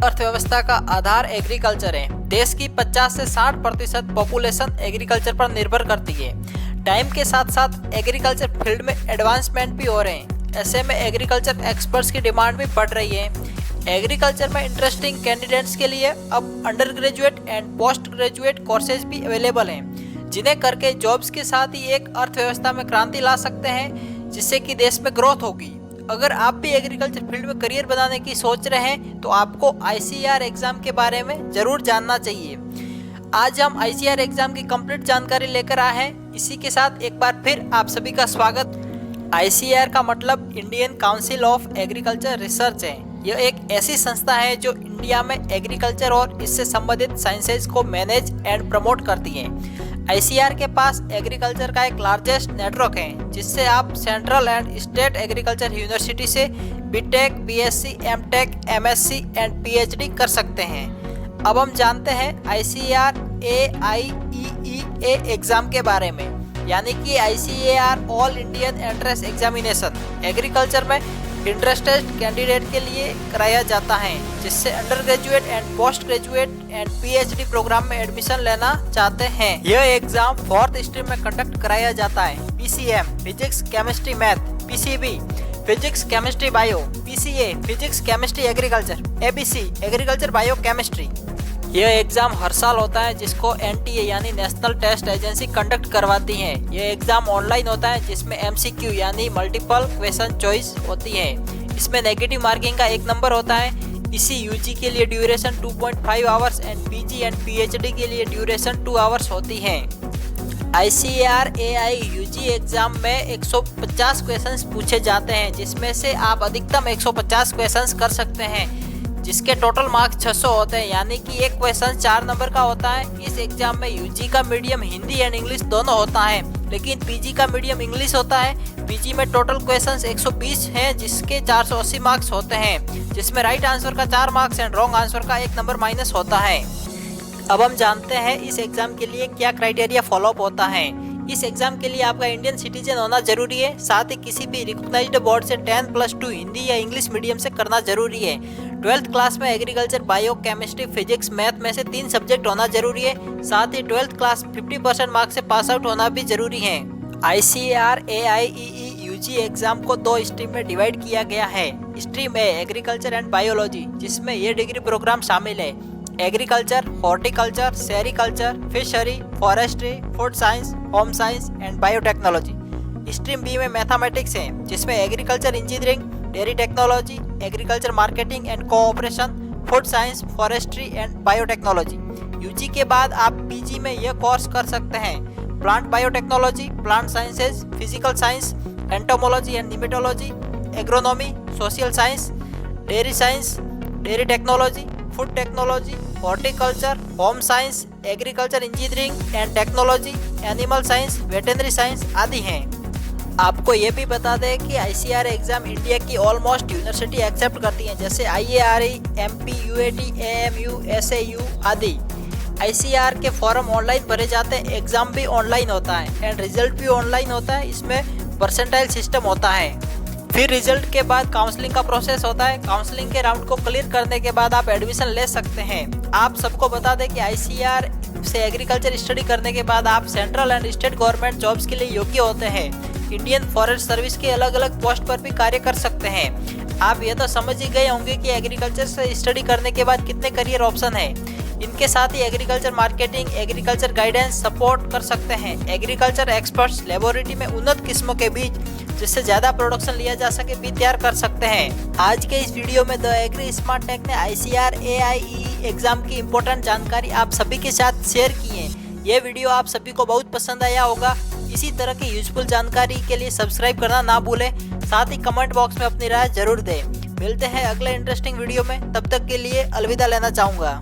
अर्थव्यवस्था का आधार एग्रीकल्चर है। देश की 50 से 60% पॉपुलेशन एग्रीकल्चर पर निर्भर करती है। टाइम के साथ साथ एग्रीकल्चर फील्ड में एडवांसमेंट भी हो रहे हैं। ऐसे में एग्रीकल्चर एक्सपर्ट्स की डिमांड भी बढ़ रही है। एग्रीकल्चर में इंटरेस्टिंग कैंडिडेट्स के लिए अब under graduate and post graduate courses भी अवेलेबल हैं, जिन्हें करके जॉब्स के साथ ही एक अर्थव्यवस्था में क्रांति ला सकते हैं, जिससे कि देश में ग्रोथ होगी। अगर आप भी एग्रीकल्चर फील्ड में करियर बनाने की सोच रहे हैं तो आपको ICAR एग्जाम के बारे में जरूर जानना चाहिए। आज हम ICAR एग्जाम की कंप्लीट जानकारी लेकर आए हैं। इसी के साथ एक बार फिर आप सभी का स्वागत। ICAR का मतलब Indian council of agriculture research है। यह एक ऐसी संस्था है जो इंडिया में एग्रीकल्चर और इससे संबंधित साइंसेज को मैनेज एंड प्रमोट करती है। ICAR के पास एग्रीकल्चर का एक लार्जेस्ट नेटवर्क है, जिससे आप central and state agriculture university से BTech, BSc, MTech, MSc and PhD कर सकते हैं। अब हम जानते हैं ICAR AIEEA एग्जाम के बारे में, यानी कि ICAR all Indian entrance examination agriculture में इंटरेस्टेड कैंडिडेट के लिए कराया जाता है, जिससे under graduate and post graduate and PhD program में एडमिशन लेना चाहते हैं। यह एग्जाम 4th स्ट्रीम में कंडक्ट कराया जाता है। PCM physics chemistry math, PCB physics chemistry bio, PCA physics chemistry agriculture, ABC agriculture bio chemistry. यह एग्जाम हर साल होता है, जिसको NTA यानी नेशनल टेस्ट एजेंसी कंडक्ट करवाती है। यह एग्जाम ऑनलाइन होता है, जिसमें MCQ यानी मल्टीपल क्वेश्चन चॉइस होती है। इसमें नेगेटिव मार्किंग का 1 नंबर होता है। इसी UG के लिए duration 2.5 hours and PG and PhD के लिए ड्यूरेशन 2 आवर्स होती है। ICAR AIUG एग्जाम में 150 क्वेश्चंस पूछे जाते हैं, जिसमें से आप अधिकतम 150 क्वेश्चंस कर सकते हैं, जिसके टोटल मार्क्स 600 होते हैं, यानी कि एक क्वेश्चन 4 नंबर का होता है। इस एग्जाम में UG का मीडियम हिंदी एंड इंग्लिश दोनों होता है, लेकिन PG का मीडियम इंग्लिश होता है। PG में टोटल क्वेश्चंस 120 हैं, जिसके 480 मार्क्स होते हैं, जिसमें राइट आंसर का 4 मार्क्स एंड रॉन्ग आंसर का 1 नंबर माइनस होता है। अब हम जानते हैं इस एग्जाम के लिए क्या क्राइटेरिया फॉलोअप होता है। इस एग्जाम के लिए आपका इंडियन सिटीजन होना जरूरी है, साथ ही किसी भी रिकॉग्नाइज्ड बोर्ड से 10+2 हिंदी या इंग्लिश मीडियम से करना जरूरी है। 12th क्लास में agriculture bio chemistry physics math में से 3 सब्जेक्ट होना जरूरी है। साथ ही 12th क्लास 50% मार्क्स से पास आउट होना भी जरूरी है। ICAR AIEEUG एग्जाम को 2 स्ट्रीम में डिवाइड किया गया है। Stream A agriculture and biology, जिसमें ये डिग्री प्रोग्राम शामिल है। Agriculture, horticulture, sericulture, fishery, forestry, food science, home science and biotechnology. Stream B में मैथमेटिक्स है, जिसमें agriculture engineering, dairy technology, agriculture marketing and cooperation, food science, forestry and biotechnology. UG के बाद आप PG में यह कोर्स कर सकते हैं। Plant biotechnology, plant sciences, physical science, entomology and nematology, agronomy, social science, dairy technology, food technology, horticulture, home science, agriculture engineering and technology, animal science, veterinary science आदि हैं। आपको ये भी बता दें कि ICAR एग्जाम इंडिया की ऑलमोस्ट यूनिवर्सिटी एक्सेप्ट करती हैं, जैसे IARE, MP, UAT, AMU, SAU आदि। ICAR के फॉर्म ऑनलाइन भरे जाते हैं, एग्जाम भी ऑनलाइन होता है एंड रिजल्ट भी ऑनलाइन होता है। इसमें परसेंटाइल सिस्टम होता है। फिर रिजल्ट के बाद काउंसलिंग का प्रोसेस होता है। काउंसलिंग के राउंड को क्लियर करने के बाद आप एडमिशन ले सकते हैं। आप सबको बता दें कि ICAR से एग्रीकल्चर स्टडी करने के बाद आप central and state government jobs के लिए योग्य होते हैं। इंडियन फॉरेस्ट सर्विस के अलग अलग पोस्ट पर भी कार्य कर सकते हैं। आप ये तो समझ ही गए होंगे कि एग्रीकल्चर से स्टडी करने के बाद कितने करियर ऑप्शन है। इनके साथ ही agriculture marketing, agriculture guidance support कर सकते हैं। एग्रीकल्चर एक्सपर्ट्स लेबोरेटरी में उन्नत किस्मों के बीज, जिससे ज्यादा प्रोडक्शन लिया जा सके, भी तैयार कर सकते हैं। आज के इस वीडियो में द एग्री स्मार्ट टेक ने ICAR AIE एग्जाम की इम्पोर्टेंट जानकारी आप सभी के साथ शेयर की है। ये वीडियो आप सभी को बहुत पसंद आया होगा। इसी तरह की यूजफुल जानकारी के लिए सब्सक्राइब करना ना भूलें, साथ ही कमेंट बॉक्स में अपनी राय जरूर दें। मिलते हैं अगले इंटरेस्टिंग वीडियो में, तब तक के लिए अलविदा लेना चाहूँगा।